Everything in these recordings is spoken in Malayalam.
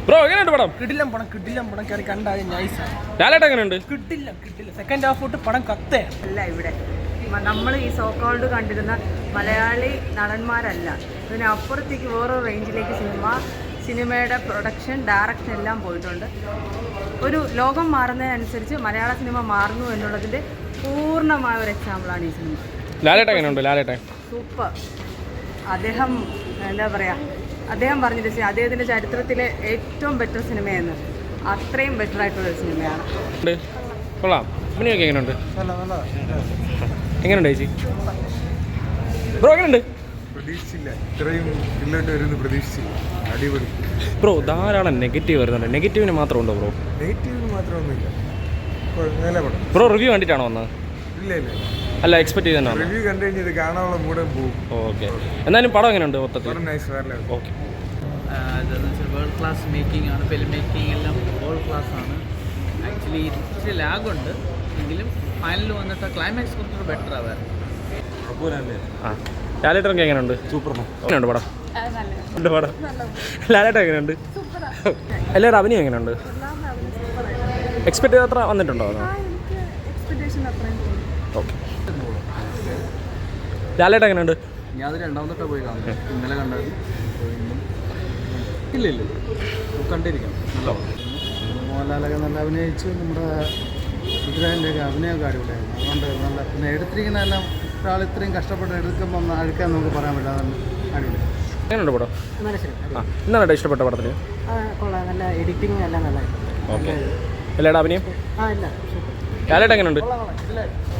ബ്രോ എങ്ങനെയുണ്ട് പടം? കിടിലം പടം കയറി കണ്ടാൽ നൈസാണ്. ലാലേട്ടൻ എങ്ങനെയുണ്ട്? കിട്ടില്ല. സെക്കൻഡ് ഹാഫ് തൊട്ട് പടം കത്തേ അല്ല. ഇവിടെ നമ്മൾ ഈ സോക്കോൾഡ് കണ്ടിരുന്ന മലയാളി നടന്മാരല്ല, ഇതിനപ്പുറത്തേക്ക് വേറൊരു റേഞ്ചിലേക്ക് സിനിമയുടെ പ്രൊഡക്ഷൻ, ഡയറക്ഷൻ എല്ലാം പോയിട്ടുണ്ട്. ഒരു ലോകം മാറുന്നതിനനുസരിച്ച് മലയാള സിനിമ മാറുന്നു എന്നുള്ളതിൻ്റെ പൂർണ്ണമായ ഒരു എക്സാമ്പിളാണ് ഈ സിനിമ. ലാലേട്ടൻ എങ്ങനെയുണ്ട്? ലാലേട്ടൻ സൂപ്പർ. അദ്ദേഹം എന്താ പറയുക, അദ്ദേഹം പറഞ്ഞിട്ട് അദ്ദേഹത്തിൻ്റെ ചരിത്രത്തിലെ ഏറ്റവും ബെറ്റർ സിനിമയെന്ന്, അത്രയും ബെറ്റർ ആയിട്ടുള്ളൊരു സിനിമയാണ്. കൊള്ളാം. അഭിനയൊക്കെ എങ്ങനെയുണ്ട്? എങ്ങനെയുണ്ട് ചേച്ചി? ബ്രോ എങ്ങനെയുണ്ട്? പ്രതീക്ഷിച്ചില്ല, ഇത്രയും ഇല്ലോട്ട് വരുമെന്ന് പ്രതീക്ഷിച്ചില്ല. അടിപൊളി. ബ്രോ ധാരാളം നെഗറ്റീവ് വരുന്നുണ്ട്. നെഗറ്റീവിന് മാത്രം ഉണ്ടോ ബ്രോ? നെഗറ്റീവിന് മാത്രമൊന്നുമില്ല. നല്ല പടം. ബ്രോ റിവ്യൂ കണ്ടിട്ടാണോ വന്നത്? ഇല്ല. അല്ല, എക്സ്പെക്ട് ചെയ്തോ? റിവ്യൂ കണ്ടു കഴിഞ്ഞാൽ ഇത് കാണാനുള്ള മൂടെ പോകും. ഓക്കെ. എന്നാലും പടം എങ്ങനെയുണ്ട് മൊത്തത്തിൽ? Nice. Okay. World class making ആണ്. ഫിലിം മേക്കിംഗ് എല്ലാം വേൾഡ് ക്ലാസ് ആണ്. ആക്ച്വലി ഇച്ചിരി ലാഗുണ്ട് എങ്കിലും ഫൈനൽ വന്നിട്ട് ക്ലൈമാക്സ് കുറച്ചുകൂടെ ബെറ്റർ ആവാറ്. ആ ലാലേട്ടൻ എങ്ങനെയുണ്ട്? സൂപ്പർ. എങ്ങനെയുണ്ട് പടം? പടം ലാലേട്ടൻ എങ്ങനെയുണ്ട്? എല്ലാവരും അഭിനയം എങ്ങനെയുണ്ട്? എക്സ്പെക്ട് ചെയ്ത അത്ര വന്നിട്ടുണ്ടോ? ഓക്കെ. ലാലേട്ടൻ എങ്ങനെയുണ്ട്? ഞാൻ അത് രണ്ടാമത്തെ പോയി കാണുന്നത്. ഇന്നലെ കണ്ടത് ഇല്ല കണ്ടിരിക്കാം. നല്ല മോഹൻലാലൊക്കെ നല്ല അഭിനയിച്ചു. നമ്മുടെ പൃഥ്വിരാജിൻ്റെയൊക്കെ അഭിനയമൊക്കെ അടിപൊളിയായിരുന്നു. അതുകൊണ്ട് നല്ല പിന്നെ എടുത്തിരിക്കുന്നതെല്ലാം ഒരാൾ ഇത്രയും കഷ്ടപ്പെട്ട് എടുക്കുമ്പോൾ അഴുക്കാൻ നമുക്ക് പറയാൻ പറ്റില്ല. അതാണ് അടിപൊളി. എങ്ങനെയുണ്ട് പടം? എന്താണ് ഇഷ്ടപ്പെട്ട പടത്തിൽ? കൊള്ളാം. നല്ല എഡിറ്റിംഗ് എല്ലാം നല്ലതായിരുന്നു. ഓക്കെ. എല്ലാവരുടെ അഭിനയം? ഇല്ല. ലാലേട്ടൻ എങ്ങനെയുണ്ട്?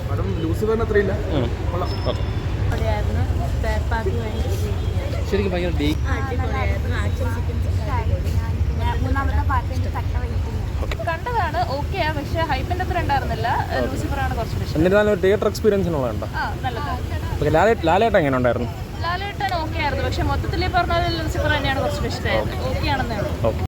പടം ലൂസിഫറിന് അത്രയില്ല. ഓക്കെ. ശരിക്കും ഭയങ്കര കണ്ടതാണ്. ഓക്കെ, പക്ഷെ ഹൈപ്പിന്റെ അത്ര ഉണ്ടായിരുന്നില്ല. ലൂസിഫറാണ് കുറച്ചുകൂടി ഇഷ്ടം. എന്നിരുന്നാലും തിയേറ്റർ എക്സ്പീരിയൻസിനുള്ളതുണ്ടോ? നല്ലതാണ്. ലാലേട്ടൻ എങ്ങനെ ഉണ്ടായിരുന്നു? ലാലേട്ടൻ ഓക്കെ ആയിരുന്നു, പക്ഷെ മൊത്തത്തിൽ പറഞ്ഞാൽ ലൂസിഫർ തന്നെയാണ് കുറച്ചുകൂടി ഇഷ്ടമായത്. ഓക്കെ ആണെന്നേ ഉള്ളൂ. ഓക്കെ.